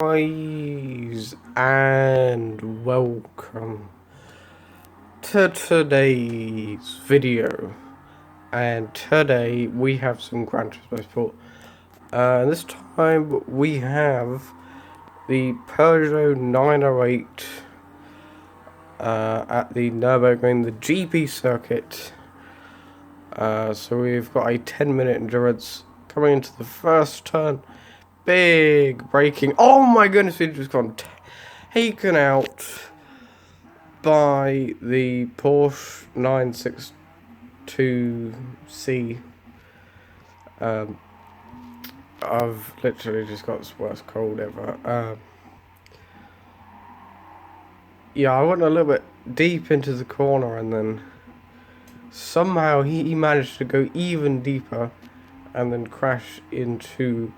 Guys, and welcome to today's video. And today we have some Gran Turismo Sport. This time we have the Peugeot 908 at the Nurburgring, the GP circuit. So we've got a 10-minute endurance coming into the first turn. Big braking. Oh my goodness, we've just gone taken out by the Porsche 962C. I've literally just got the worst cold ever. Yeah, I went a little bit deep into the corner and then somehow he managed to go even deeper and then crash into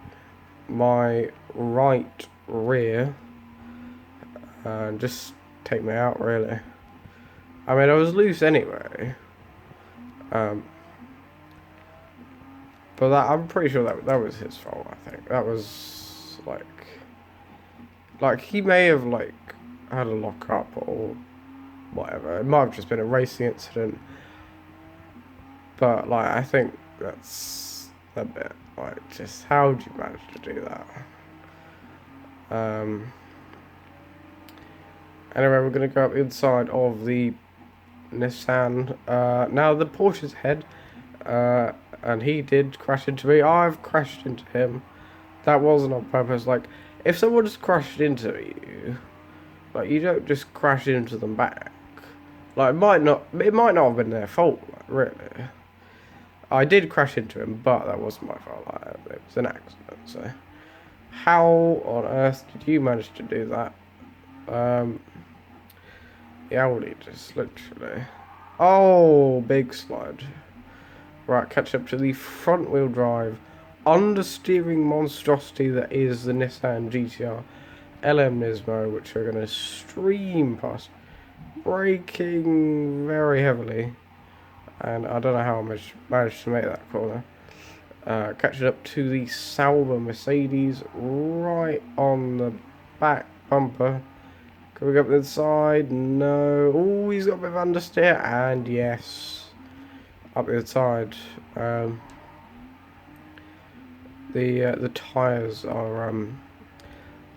my right rear and just take me out, really. I mean, I was loose anyway, but I'm pretty sure that was his fault. I think that was like he may have had a lock up or whatever. It might have just been a racing incident, but I think that's a bit just how did you manage to do that? Anyway, we're going to go up inside of the Nissan. Now, the Porsche's ahead, and he did crash into me. I've crashed into him. That wasn't on purpose. If someone just crashed into you, you don't just crash into them back. It might not have been their fault, really. I did crash into him, but that wasn't my fault. It was an accident, so... How on earth did you manage to do that? The Audi just literally... Oh, big slide. Right, catch up to the front wheel drive, understeering monstrosity that is the Nissan GTR LM Nismo, which we're going to stream past. Braking very heavily. And I don't know how I managed to make that corner. Catching up to the Sauber Mercedes right on the back bumper. Coming up the side, no. Oh, he's got a bit of understeer, and yes, up the side. The tyres are a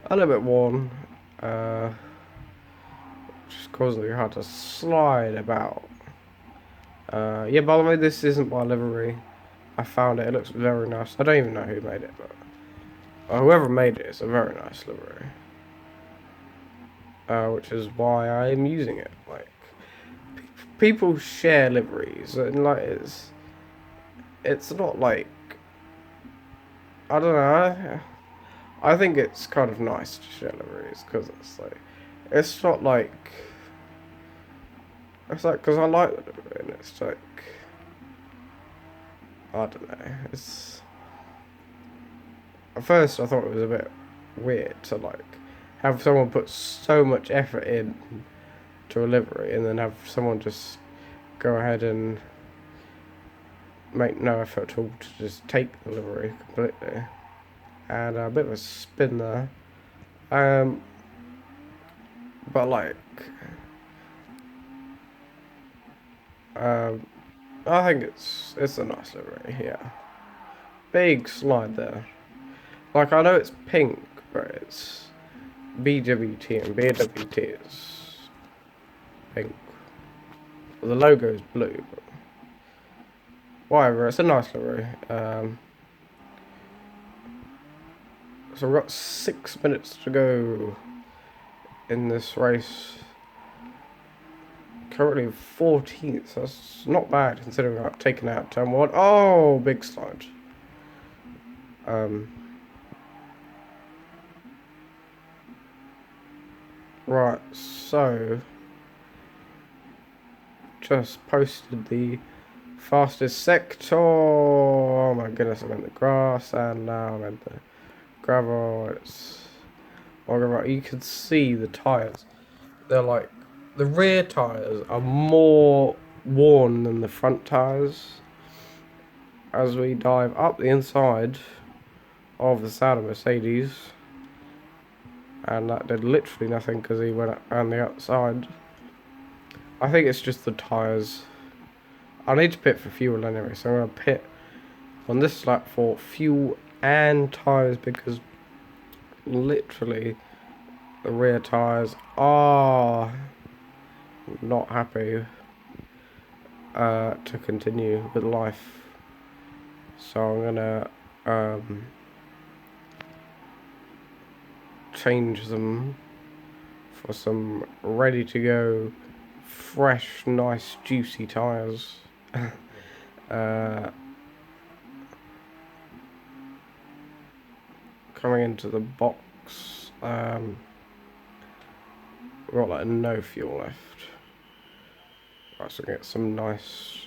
little bit worn, just causing it hard to slide about. Yeah, by the way, this isn't my livery. I found it. It looks very nice. I don't even know who made it, but whoever made it, it's a very nice livery. Which is why I'm using it. People share liveries, and it's not I don't know. I think it's kind of nice to share liveries because it's not because I like the livery, and it's I don't know. At first I thought it was a bit weird to have someone put so much effort in to a livery and then have someone just go ahead and make no effort at all to just take the livery completely. And a bit of a spin there. But I think it's a nice livery, yeah. Big slide there. I know it's pink, but it's BWT, and BWT is pink. The logo is blue, but whatever, it's a nice livery. So we've got 6 minutes to go in this race. Currently 14th, so that's not bad considering I've taken out turn 1. Oh, big slide. Right, so just posted the fastest sector. Oh my goodness, I'm in the grass and now I'm in the gravel. Right, you can see the tyres. They're the rear tyres are more worn than the front tyres. As we dive up the inside of the Sauber Mercedes, and that did literally nothing because he went around the outside. I think it's just the tyres. I need to pit for fuel anyway, so I'm going to pit on this lap for fuel and tyres because literally the rear tyres are not happy to continue with life. So I'm going to change them for some ready to go, fresh, nice, juicy tyres. Coming into the box, we've got like no fuel left. Right, so get some nice,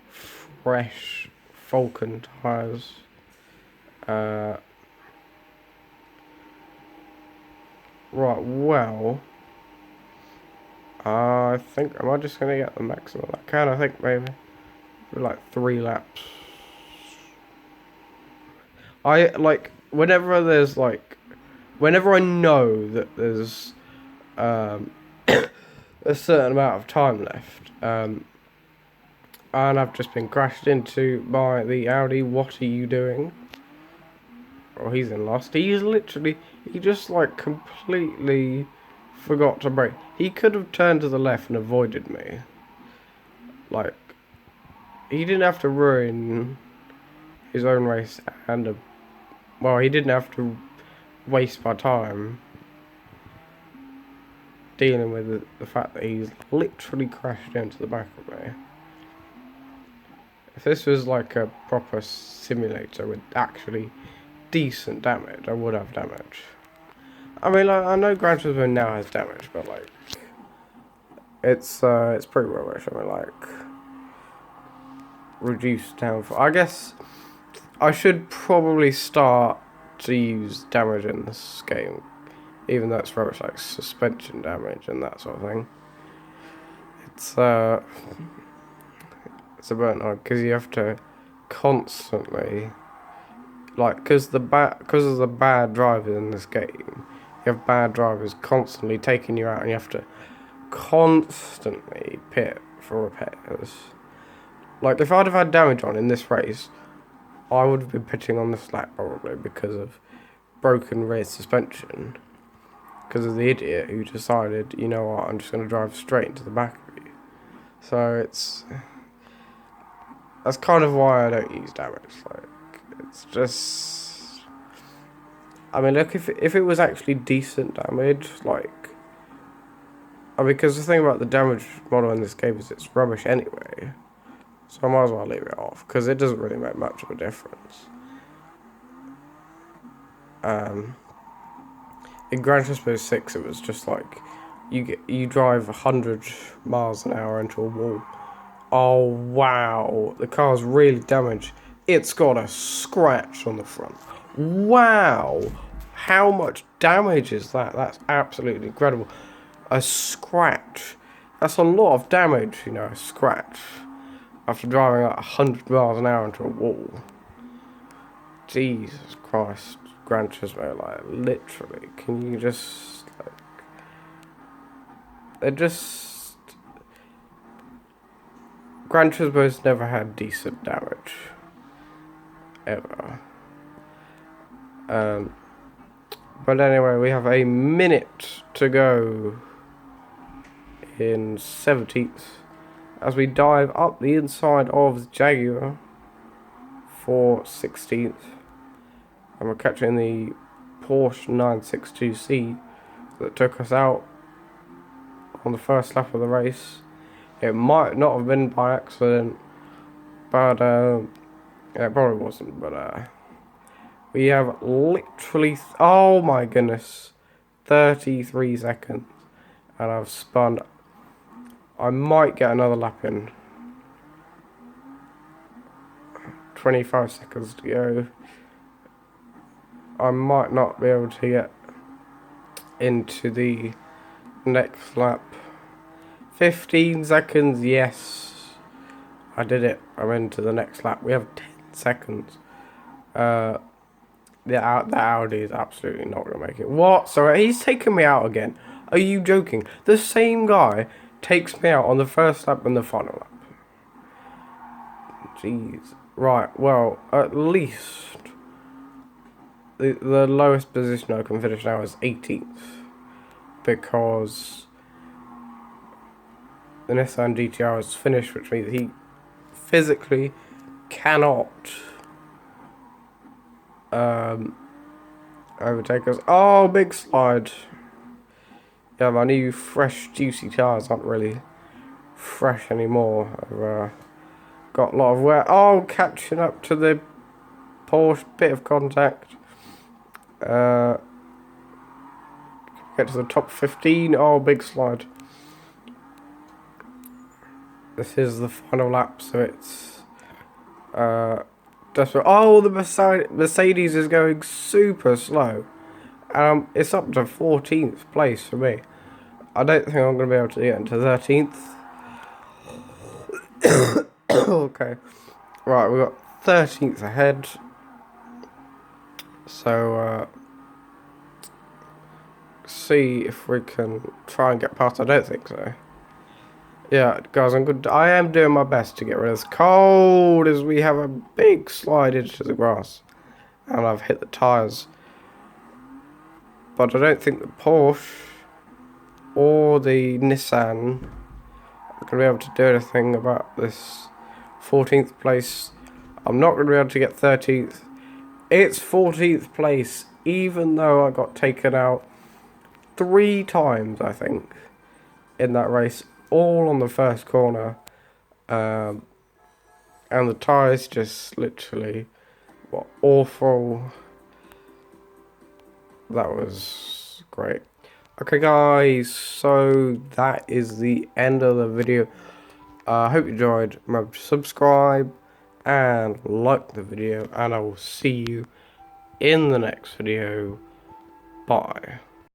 fresh Falcon tyres. Right, well, I think, am I just going to get the maximum I can? I think maybe like 3 laps. I, like, whenever I know that there's a certain amount of time left, and I've just been crashed into by the Audi, what are you doing? Oh, he's in last. He just like completely forgot to brake. He could have turned to the left and avoided me. Like, he didn't have to ruin his own race and he didn't have to waste my time dealing with the fact that he's literally crashed into the back of me. If this was like a proper simulator with actually decent damage, I would have damage. I mean, like, I know Gran Turismo now has damage, but like, it's pretty rubbish. I mean, like, reduced downforce. I guess I should probably start to use damage in this game, even though it's rubbish, like suspension damage and that sort of thing. It's a burnt on because you have to constantly, like, because of the bad drivers in this game, you have bad drivers constantly taking you out, and you have to constantly pit for repairs. Like, if I'd have had damage on in this race, I would have been pitting on this lap probably because of broken rear suspension. Because of the idiot who decided, you know what, I'm just going to drive straight into the back of you. So that's kind of why I don't use damage. Like, it's just, I mean, look, if it was actually decent damage, like, because the thing about the damage model in this game is it's rubbish anyway. So I might as well leave it off, because it doesn't really make much of a difference. In Gran Turismo 6, it was just like, you drive 100 miles an hour into a wall. Oh, wow. The car's really damaged. It's got a scratch on the front. Wow. How much damage is that? That's absolutely incredible. A scratch. That's a lot of damage, you know, a scratch. After driving like 100 miles an hour into a wall. Jesus Christ. Gran Turismo, like, literally. Can you just, like... They're just... Gran Turismo's never had decent damage. Ever. But anyway, we have a minute to go in 17th as we dive up the inside of the Jaguar for 16th, and we're catching the Porsche 962C that took us out on the first lap of the race. It might not have been by accident, but yeah, it probably wasn't, but we have literally, oh my goodness, 33 seconds, and I've spun. I might get another lap in. 25 seconds to go. I might not be able to get into the next lap. 15 seconds, yes. I did it. I'm into the next lap. We have 10 seconds. The Audi is absolutely not going to make it. What? Sorry, he's taking me out again. Are you joking? The same guy takes me out on the first lap and the final lap. Jeez. Right, well, at least the lowest position I can finish now is 18th. Because the Nissan GTR is finished, which means he physically cannot overtake us. Oh, big slide. Yeah, my new fresh juicy tires aren't really fresh anymore. I've got a lot of wear. Oh, catching up to the Porsche, bit of contact. Get to the top 15. Oh, big slide. This is the final lap, so it's desperate. Oh, the Mercedes is going super slow. It's up to 14th place for me. I don't think I'm going to be able to get into 13th. Okay. Right, we've got 13th ahead. So, see if we can try and get past. I don't think so. Yeah, guys, I am doing my best to get rid of this cold as we have a big slide into the grass. And I've hit the tyres. But I don't think the Porsche or the Nissan are going to be able to do anything about this 14th place. I'm not going to be able to get 13th. It's 14th place, even though I got taken out 3 times, I think, in that race. All on the first corner. And the tyres just literally were awful. That was great. Okay, guys, so that is the end of the video. I hope you enjoyed. Remember to subscribe and like the video, and I will see you in the next video. Bye.